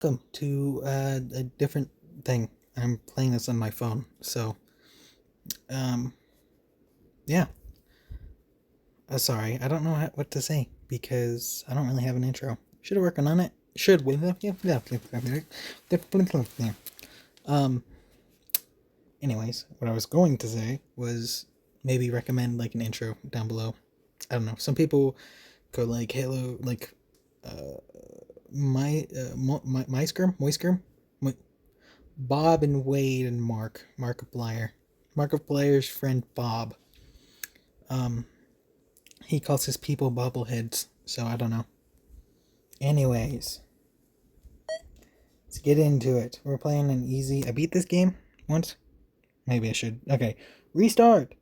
Welcome to a different thing. I'm playing this on my phone, so um, yeah. Sorry, I don't know what to say because I don't really have an intro. Should have working on it. Should we? Um. Anyways, what I was going to say was maybe recommend like an intro down below. I don't know. Some people go like Halo, like uh, Moisker, Bob and Wade and Markiplier. Markiplier's friend Bob. Um, he calls his people bobbleheads, so I don't know. Anyways, let's get into it. We're playing an easy. I beat this game once. Maybe I should. Okay, restart.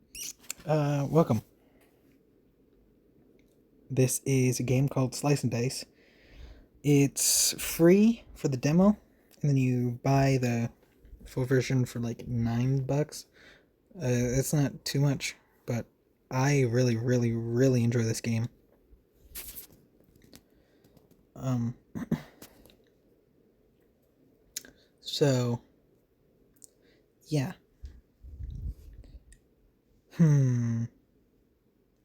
Welcome. This is a game called Slice and Dice. It's free for the demo, and then you buy the full version for like $9. It's not too much, but I really, really, really enjoy this game. Um, so yeah.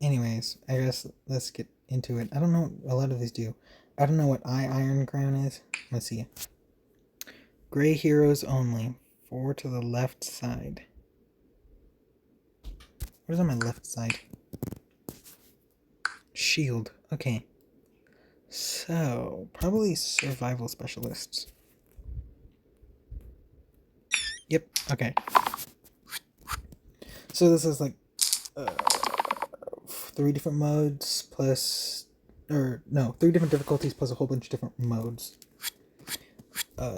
Anyways, I guess let's get into it. I don't know a lot of these do. I don't know what Iron Crown is. Let's see. Gray heroes only. 4 to the left side. Where's on my left side? Shield. Okay. So, probably survival specialists. Yep, okay. So this is like 3 different modes plus, or no, 3 different difficulties plus a whole bunch of different modes.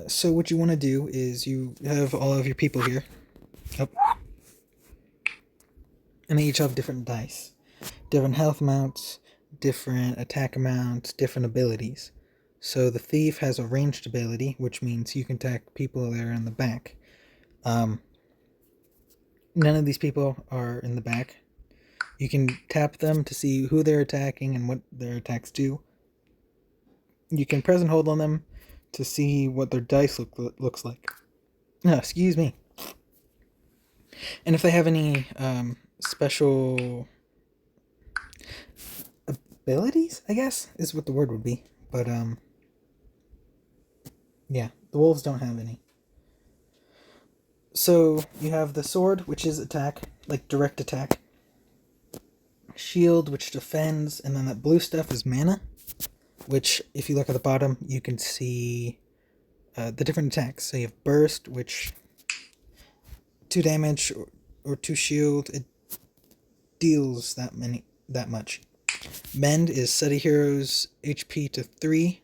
So what you want to do is you have all of your people here. Oh. And they each have different dice. Different health amounts, different attack amounts, different abilities. So the thief has a ranged ability, which means you can attack people that are in the back. None of these people are in the back. You can tap them to see who they're attacking and what their attacks do. You can press and hold on them to see what their dice looks like. No, excuse me. And if they have any special abilities, I guess, is what the word would be. But yeah, the wolves don't have any. So you have the sword, which is attack, like direct attack. Shield, which defends, and then that blue stuff is mana, which, if you look at the bottom, you can see the different attacks. So you have burst, which 2 damage or 2 shield. It deals that much. Mend is set a hero's HP to 3.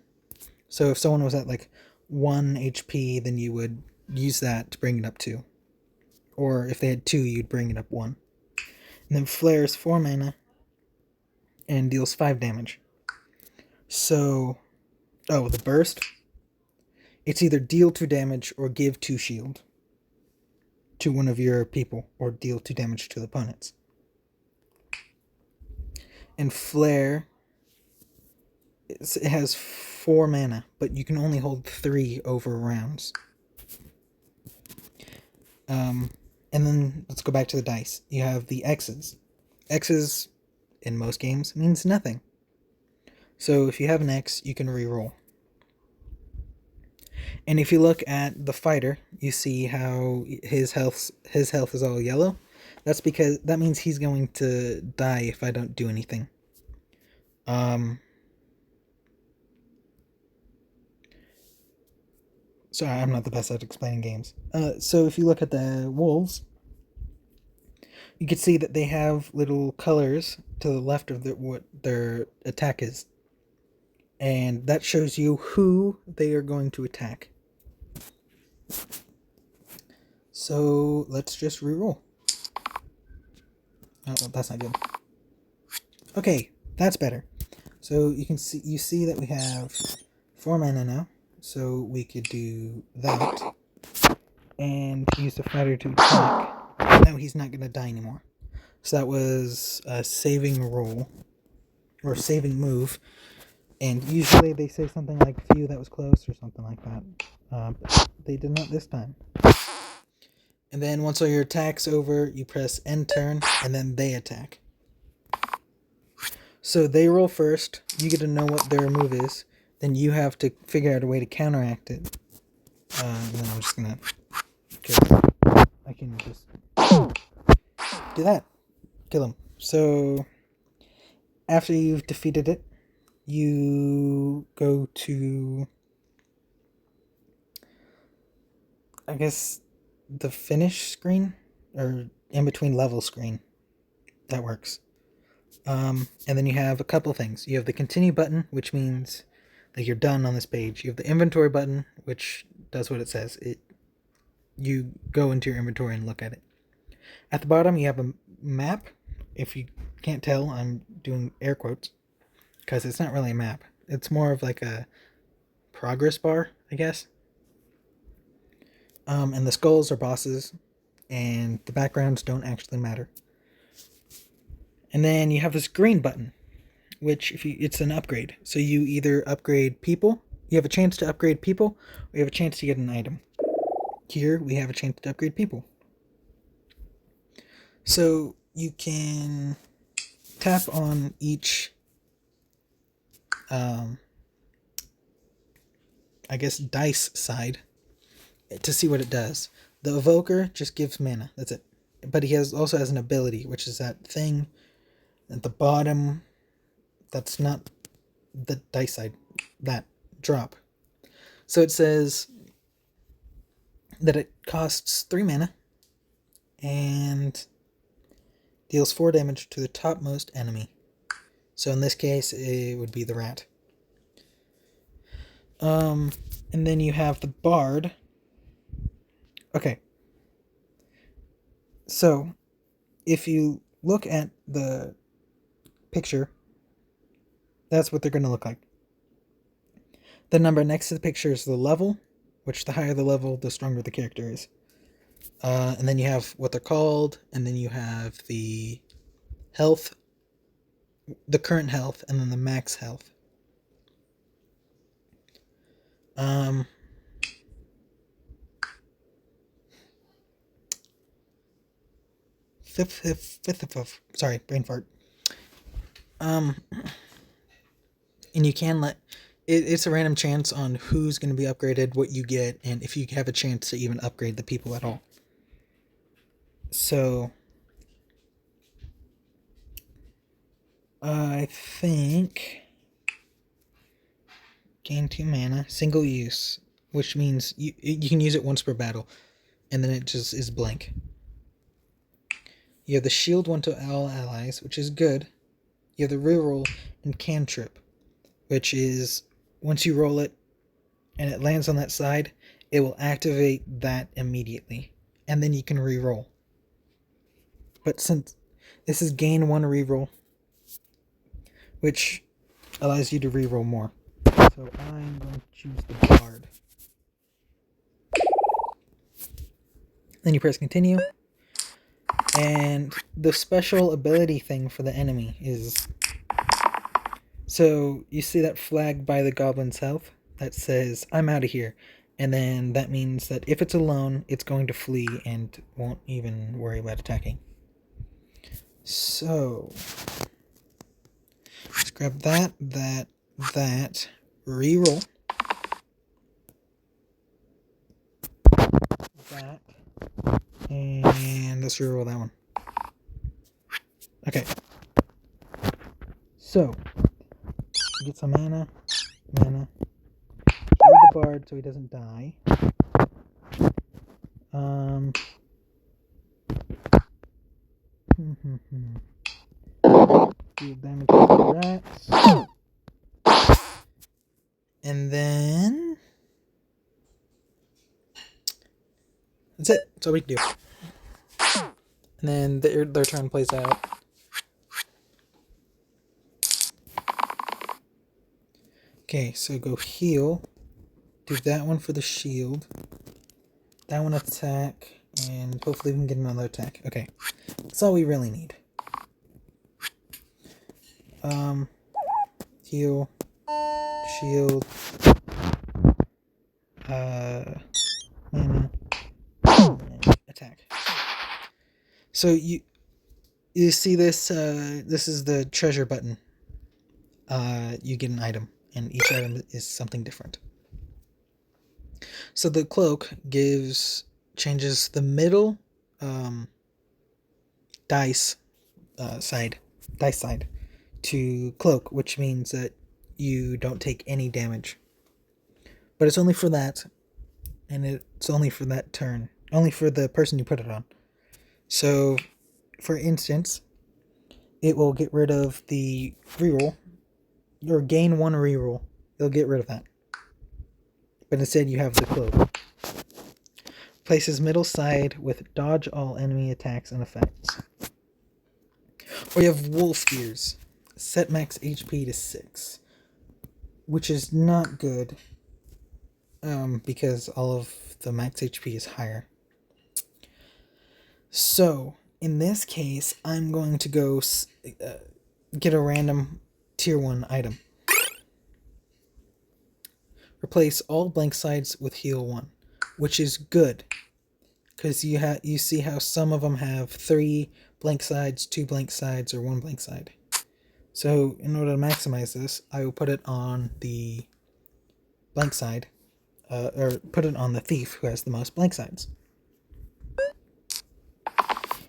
So if someone was at like 1 HP, then you would use that to bring it up 2. Or if they had 2, you'd bring it up 1. And then flare is 4 mana and deals 5 damage. So, the burst. It's either deal 2 damage or give 2 shield to one of your people, or deal 2 damage to the opponents. And flare, it has 4 mana, but you can only hold 3 over rounds. And then let's go back to the dice. You have the X's. X's, in most games, means nothing. So if you have an X, you can reroll. And if you look at the fighter, you see how his health is all yellow. That's because that means he's going to die if I don't do anything. Sorry, I'm not the best at explaining games. So if you look at the wolves, you can see that they have little colors to the left of what their attack is. And that shows you who they are going to attack. So let's just reroll. Oh, that's not good. Okay, that's better. So you see that we have 4 mana now. So we could do that and use the fighter to attack. Now he's not going to die anymore. So that was a saving roll, or saving move. And usually they say something like "phew, that was close" or something like that. But they did not this time. And then once all your attacks over, you press end turn, and then they attack. So they roll first. You get to know what their move is. Then you have to figure out a way to counteract it. And then I'm just gonna. Okay, I can just do that. Kill him. So after you've defeated it, you go to, I guess, the finish screen, or in between level screen. That works. And then you have a couple things. You have the continue button, which means like you're done on this page. You have the inventory button, which does what it says. You go into your inventory and look at it. At the bottom, you have a map. If you can't tell, I'm doing air quotes because it's not really a map. It's more of like a progress bar, I guess. And the skulls are bosses, and the backgrounds don't actually matter. And then you have this green button, which it's an upgrade. So you either upgrade people, you have a chance to upgrade people, or you have a chance to get an item. Here we have a chance to upgrade people. So you can tap on each, I guess, dice side to see what it does. The Evoker just gives mana, that's it. But he also has an ability, which is that thing at the bottom that's not the dice side, that drop. So it says that it costs 3 mana and deals 4 damage to the topmost enemy. So in this case, it would be the rat. And then you have the Bard. Okay. So, if you look at the picture, that's what they're going to look like. The number next to the picture is the level, which the higher the level, the stronger the character is. And then you have what they're called, and then you have the health, the current health, and then the max health. Sorry, brain fart. And you can let it's a random chance on who's going to be upgraded, what you get, and if you have a chance to even upgrade the people at all. So I think gain 2 mana, single use, which means you can use it once per battle, and then it just is blank. You have the shield 1 to all allies, which is good. You have the reroll and cantrip, which is once you roll it and it lands on that side, it will activate that immediately, and then you can reroll. But since this is gain 1 reroll, which allows you to reroll more. So I'm going to choose the Bard. Then you press continue. And the special ability thing for the enemy is... So you see that flag by the goblin's health that says, "I'm out of here." And then that means that if it's alone, it's going to flee and won't even worry about attacking. So... let's grab that, reroll. That. And let's reroll that one. Okay. So, get some mana. Kill the Bard so he doesn't die. Do damage to the rats. And then... that's it. That's all we can do. And then their turn plays out. Okay, so go heal. Do that one for the shield. That one attack. And hopefully we can get another attack. Okay. That's all we really need. Heal. shield, mana, attack. So you see this? This is the treasure button. You get an item, and each item is something different. So the cloak changes the middle dice side to cloak, which means that you don't take any damage. But it's only for that, and it's only for that turn. Only for the person you put it on. So, for instance, it will get rid of the reroll, or gain 1 reroll. It'll get rid of that. But instead you have the cloak. Places middle side with dodge all enemy attacks and effects. Or you have wolf ears. Set max HP to 6. Which is not good. Because all of the max HP is higher. So, in this case, I'm going to go get a random tier 1 item. Replace all blank sides with heal 1, which is good. Because you see how some of them have 3 blank sides, 2 blank sides, or 1 blank side. So, in order to maximize this, I will put it on the blank side, or put it on the thief who has the most blank sides.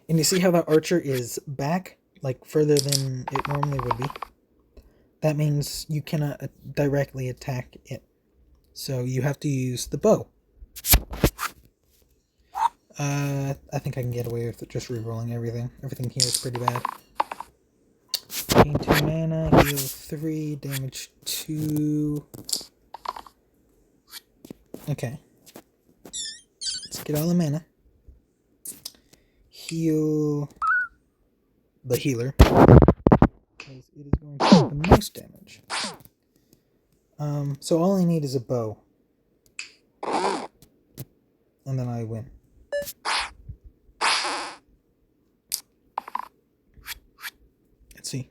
And you see how that archer is back, like further than it normally would be? That means you cannot directly attack it. So you have to use the bow. I think I can get away with just rerolling everything. Everything here is pretty bad. Gain 2 mana, heal 3, damage 2. Okay. Let's get all the mana. Heal the healer. Because it is going to do the most damage. So all I need is a bow. And then I win. Let's see.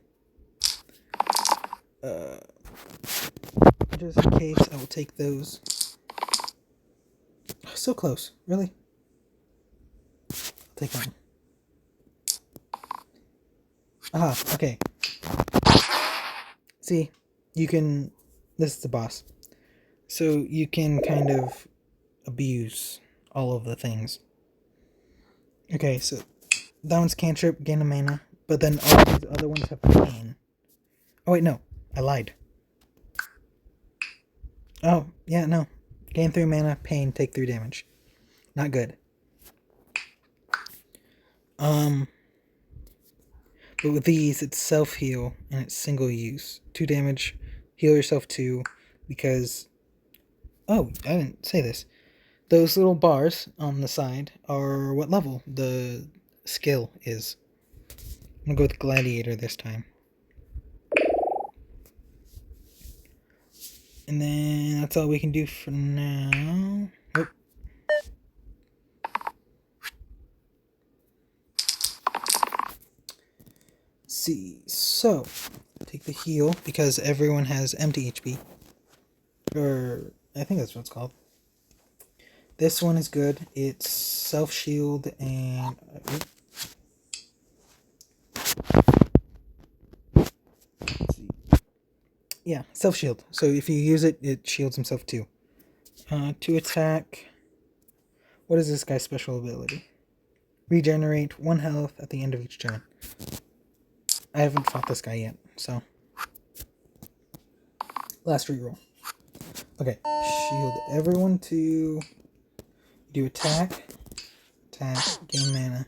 Just in case, I will take those. Oh, so close. Really? I'll take one. Aha, okay. See, you can... This is the boss. So you can kind of abuse all of the things. Okay, so that one's cantrip, gain a mana, but then all these other ones have pain. Oh wait, no, I lied. Oh, yeah, no. Gain 3 mana, pain, take 3 damage. Not good. But with these, it's self-heal, and it's single use. 2 damage, heal yourself 2, because... Oh, I didn't say this. Those little bars on the side are what level the skill is. I'm gonna go with Gladiator this time. And then that's all we can do for now. Oh. Let's see, so take the heal because everyone has empty HP. Or I think that's what it's called. This one is good. It's self-shield and... Yeah, self-shield. So if you use it, it shields himself too. To attack... What is this guy's special ability? Regenerate 1 health at the end of each turn. I haven't fought this guy yet, so... Last reroll. Okay, shield everyone to... Do attack, gain mana.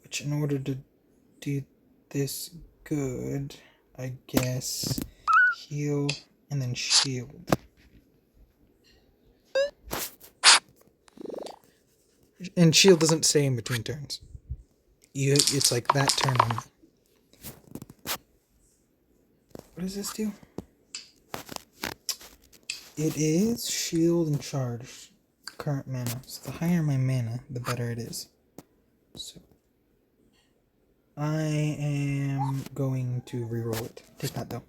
Which in order to do this good, I guess heal and then shield. And shield doesn't stay in between turns. It's like that turn only. What does this do? It is shield and charge. Current mana. So the higher my mana, the better it is. So I am going to reroll it. Take that though.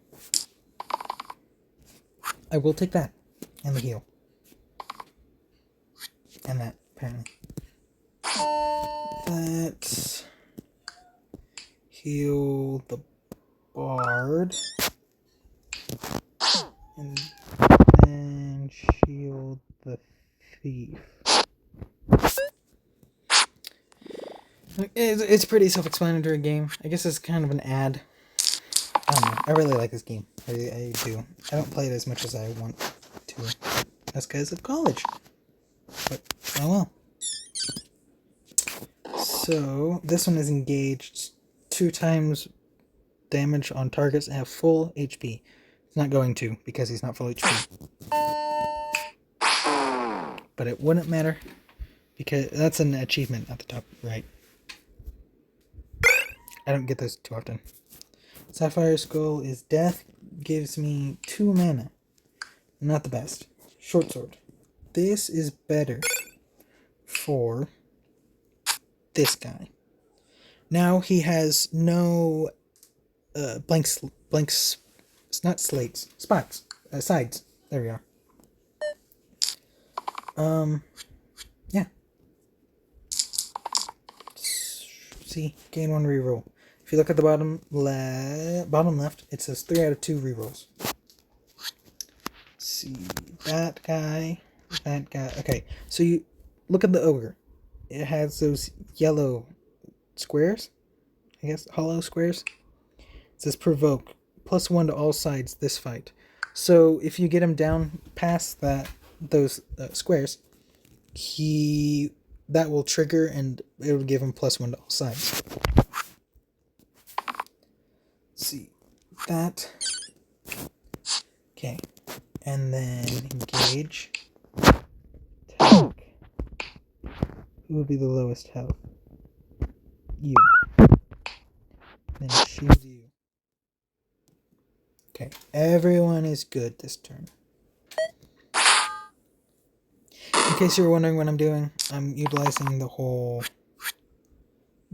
I will take that. And the heal. And that, apparently. Let's heal the bard. And then shield the thief. It's a pretty self-explanatory game. I guess it's kind of an ad. I don't know. I really like this game. I do. I don't play it as much as I want to. That's because of college. But, oh well. So, this one is engaged 2 times damage on targets and have full HP. It's not going to, because he's not full HP. But it wouldn't matter, because that's an achievement at the top right. I don't get those too often. Sapphire Skull is death, gives me 2 mana. Not the best. Short sword. This is better for this guy. Now he has no blanks. It's not slates. Spots. Sides. There we are. Yeah. See, gain 1 reroll. If you look at the bottom left, it says 3 out of 2 rerolls. See, that guy. Okay, so you look at the ogre. It has those yellow squares, I guess, hollow squares. It says provoke, +1 to all sides this fight. So if you get him down past those squares, that will trigger and it will give him +1 to all sides. Let's see that. Okay, and then engage. Attack. Who would be the lowest health? You. Then shield you. Okay, everyone is good this turn. In case you were wondering what I'm doing, I'm utilizing the whole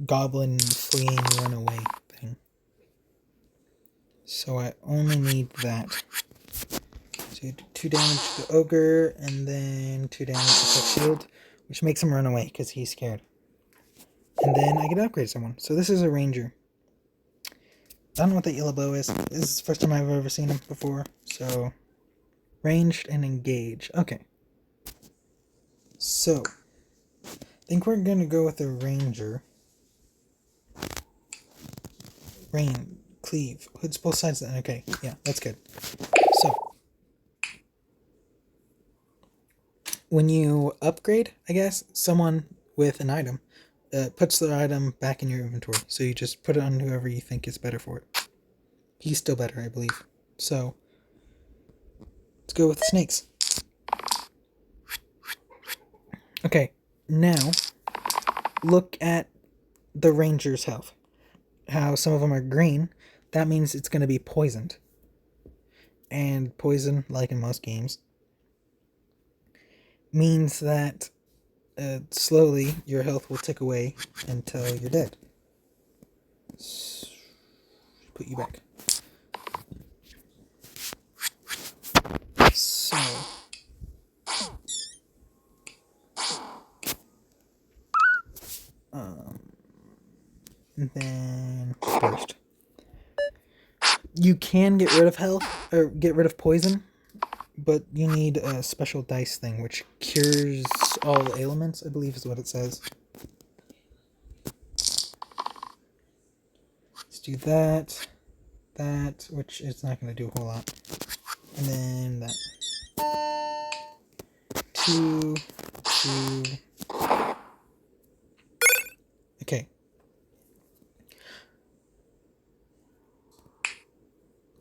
goblin fleeing runaway thing. So I only need that. So you do 2 damage to the ogre, and then 2 damage to the shield, which makes him run away because he's scared. And then I get to upgrade someone. So this is a ranger. I don't know what that yellow bow is. This is the first time I've ever seen him before. So, ranged and engage. Okay. So, I think we're going to go with a ranger. Cleave. Hoods both sides. Okay, yeah, that's good. So, when you upgrade, I guess, someone with an item, puts the item back in your inventory. So you just put it on whoever you think is better for it. He's still better, I believe. So, let's go with the snakes. Okay, now, look at the ranger's health. How some of them are green, that means it's going to be poisoned. And poison, like in most games, means that slowly your health will tick away until you're dead. Put you back. So, and then burst. You can get rid of health or get rid of poison, but you need a special dice thing which cures all ailments, I believe is what it says. Let's do that, which is not going to do a whole lot. And then that. 2. Okay.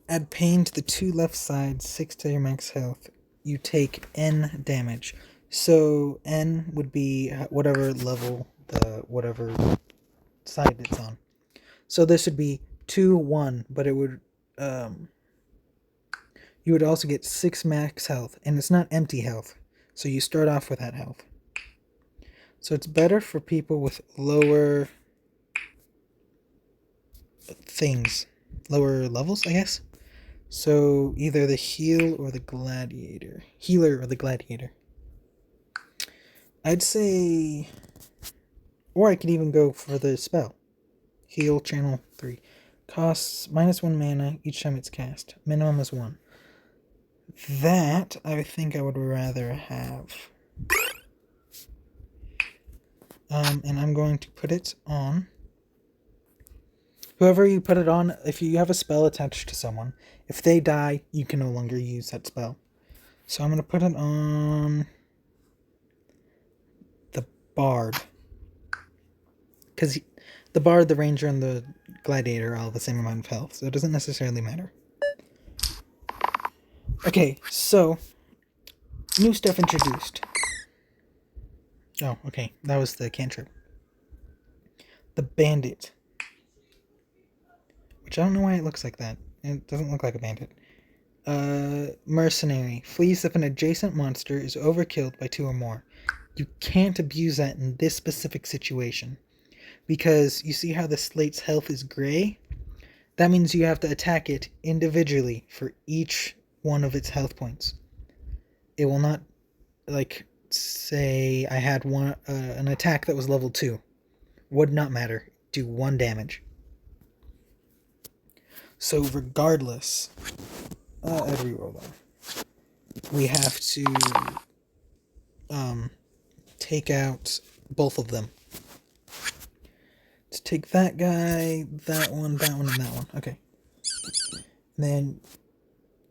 Add pain to the 2 left sides, 6 to your max health. You take N damage. So N would be whatever level whatever side it's on. So this would be 2, 1, but it would you would also get 6 max health, and it's not empty health. So you start off with that health. So it's better for people with lower things, lower levels, I guess. So either the healer or the gladiator. I'd say, or I could even go for the spell. Heal channel 3. Costs -1 mana each time it's cast. Minimum is 1. That I think I would rather have. And I'm going to put it on. Whoever you put it on, if you have a spell attached to someone, if they die, you can no longer use that spell. So I'm going to put it on the Bard. Because the Bard, the Ranger, and the Gladiator are all the same amount of health, so it doesn't necessarily matter. Okay, so new stuff introduced. Oh, okay, that was the cantrip. The Bandit. Which I don't know why it looks like that. It doesn't look like a bandit. Mercenary. Flees if an adjacent monster is overkilled by 2 or more. You can't abuse that in this specific situation. Because you see how the slate's health is gray? That means you have to attack it individually for each one of its health points. It will not, like, say I had an attack that was level 2. Would not matter. Do 1 damage. So regardless, I'd reroll that. We have to take out both of them. Let's take that guy, that one, and that one. Okay. And then,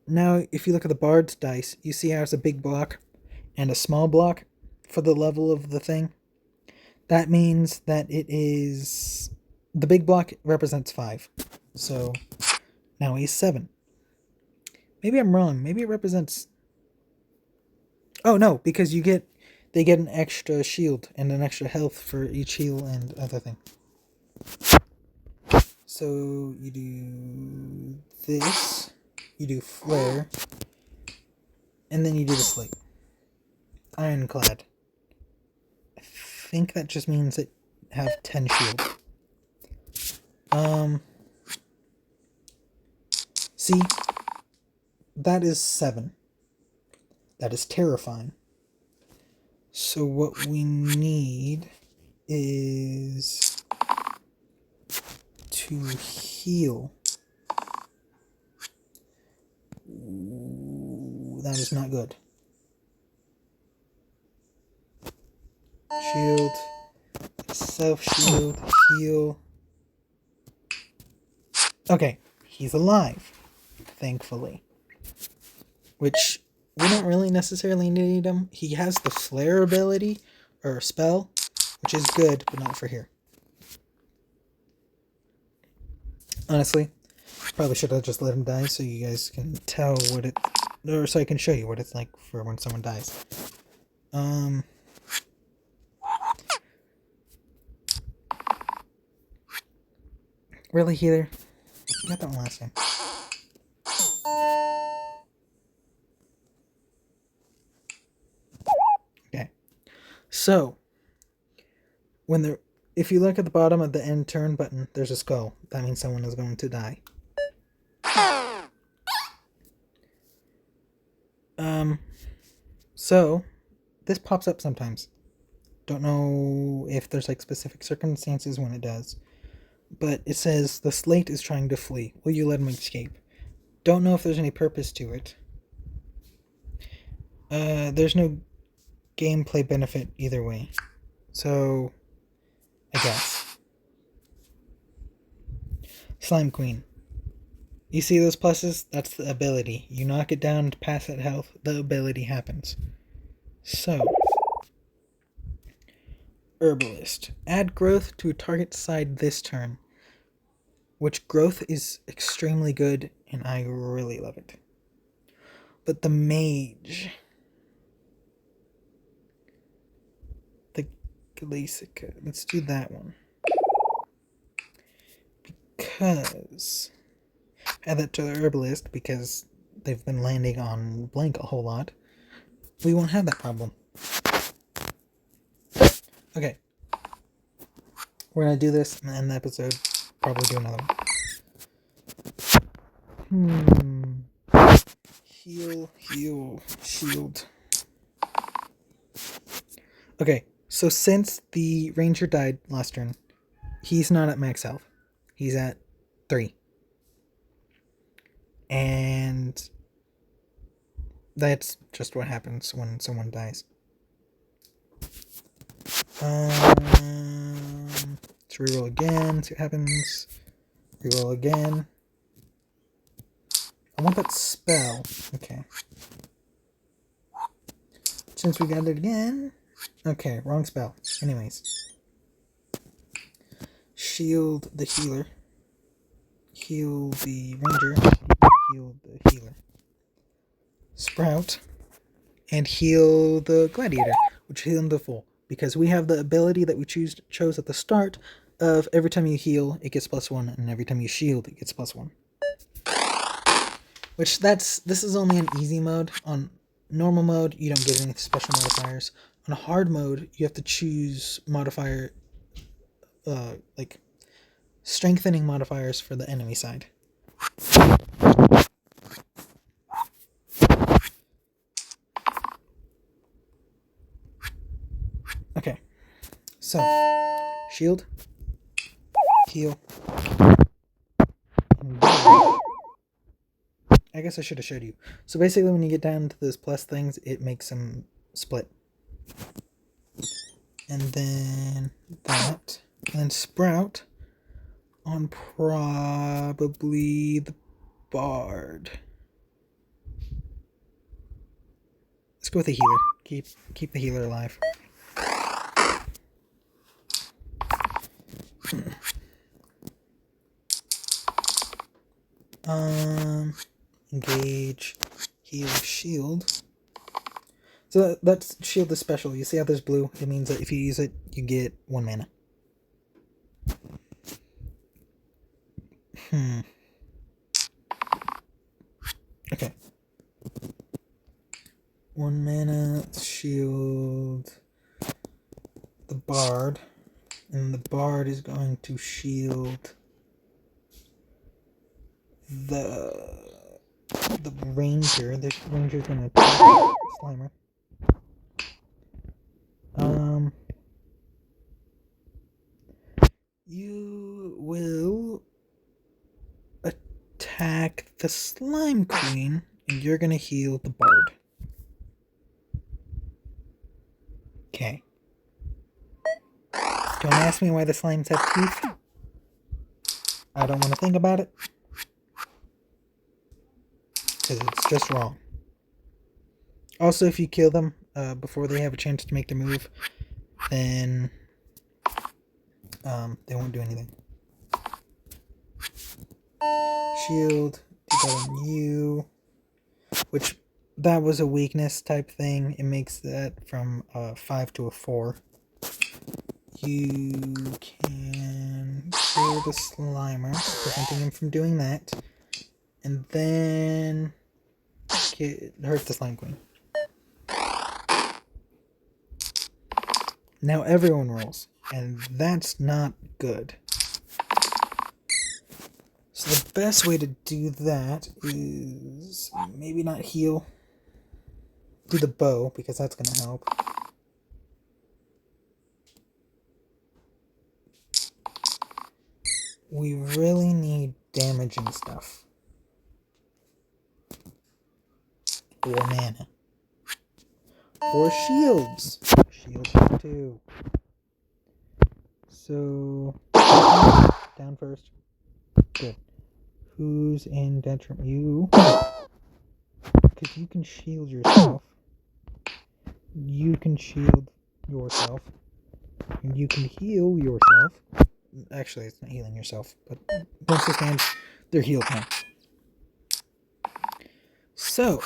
now if you look at the Bard's dice, you see how it's a big block and a small block for the level of the thing? That means that it is... The big block represents 5. So, now he's 7. Maybe I'm wrong. Maybe it represents... Oh, no, because they get an extra shield and an extra health for each heal and other thing. So, you do this, you do flare, and then you do the slate. Ironclad. I think that just means it have 10 shield. See? That is 7. That is terrifying. So what we need is to heal. Ooh, that is not good. Shield, self-shield, heal. Okay, he's alive, thankfully. Which, we don't really necessarily need him. He has the flare ability, or spell, which is good, but not for here. Honestly, probably should have just let him die so you guys can tell what it... Or so I can show you what it's like for when someone dies. Really, healer? You got that one last time. Okay. So, if you look at the bottom of the end turn button, there's a skull. That means someone is going to die. So, this pops up sometimes. Don't know if there's like specific circumstances when it does. But it says, the slate is trying to flee. Will you let him escape? Don't know if there's any purpose to it. There's no gameplay benefit either way. So, I guess. Slime Queen. You see those pluses? That's the ability. You knock it down to pass that health, the ability happens. So, Herbalist. Add growth to a target side this turn. Which growth is extremely good, and I really love it. But the Mage... The Glacica. Let's do that one. Because... Add that to the Herbalist, because they've been landing on blank a whole lot. We won't have that problem. Okay. We're gonna do this and end the episode. Probably do another one. Heal, heal, shield. Okay, so since the ranger died last turn, he's not at max health. He's at 3. And that's just what happens when someone dies. Let's reroll again, see what happens. Reroll again. I want that spell. Okay. Since we got it again. Okay, wrong spell. Anyways. Shield the healer. Heal the ranger. Heal the healer. Sprout. And heal the gladiator, which heal him to full. Because we have the ability that we chose at the start of every time you heal, it gets +1, and every time you shield, it gets +1. Which this is only an easy mode. On normal mode, you don't get any special modifiers. On a hard mode, you have to choose modifier, like strengthening modifiers for the enemy side. Okay, so shield, heal. I guess I should have showed you. So basically, when you get down to those plus things, it makes them split. And then that. And then Sprout on probably the Bard. Let's go with the healer. Keep the healer alive. Engage, heal, shield. So that's shield is special. You see how there's blue? It means that if you use it, you get 1 mana. Okay. 1 mana, shield the Bard. And the Bard is going to shield the Ranger. The Ranger's gonna attack Slimer. You will attack the Slime Queen, and you're gonna heal the Bard. Okay. Don't ask me why the slimes have teeth. I don't want to think about it. Because it's just wrong. Also, if you kill them before they have a chance to make their move, then they won't do anything. Shield, do that on you. Which, that was a weakness type thing. It makes that from a 5 to a 4. You can kill the Slimer, preventing him from doing that. And then hurt the Slime Queen. Now everyone rolls, and that's not good. So the best way to do that is maybe not heal. Do the bow, because that's going to help. We really need damage and stuff. Or mana. Or shields. Shields too. So, down first. Good. Who's in detriment? You. Because you can shield yourself. You can shield yourself. And you can heal yourself. Actually, it's not healing yourself, but once this stands, they're healed now. So,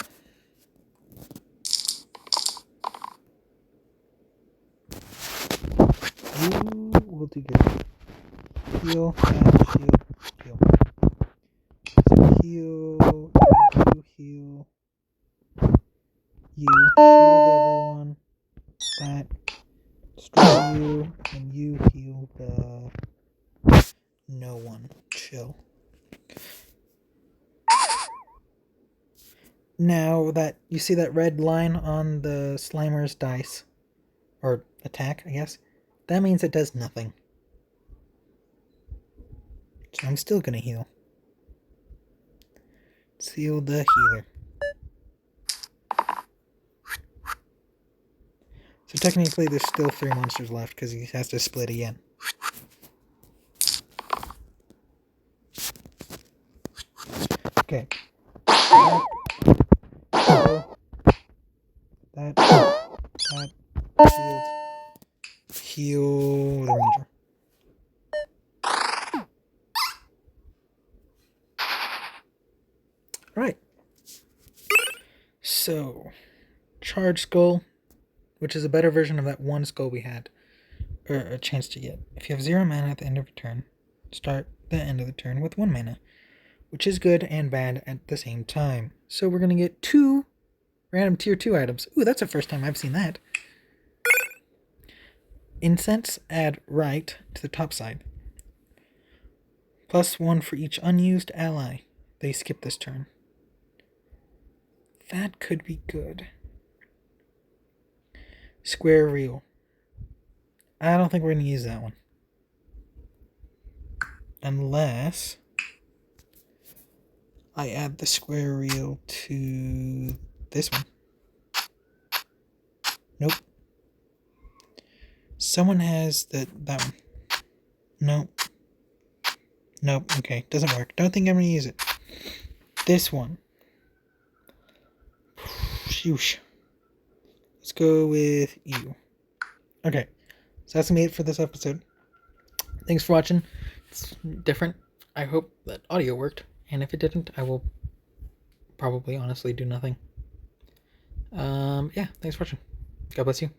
you will do good. Heal, and shield, heal. So heal, you heal, you shield everyone, that, destroy you, and you heal the no one. Chill. Now that you see that red line on the Slimer's dice, or attack, I guess, that means it does nothing. So I'm still gonna heal. Seal the healer. So technically there's still 3 monsters left because he has to split again. Okay. That heal the ranger. Right. So, charge skull, which is a better version of that one skull we had, or a chance to get. If you have 0 mana at the end of your turn, start the end of the turn with 1 mana, which is good and bad at the same time. So we're gonna get 2 random tier 2 items. Ooh, that's the first time I've seen that. Incense, add right to the top side. +1 for each unused ally. They skip this turn. That could be good. Square reel. I don't think we're going to use that one. Unless I add the square reel to this one. Nope. Someone has that one. Nope. Nope. Okay, doesn't work. Don't think I'm going to use it. This one. Shoosh. Let's go with you. Okay, so that's going to be it for this episode. Thanks for watching. It's different. I hope that audio worked. And if it didn't, I will probably honestly do nothing. Yeah, thanks for watching. God bless you.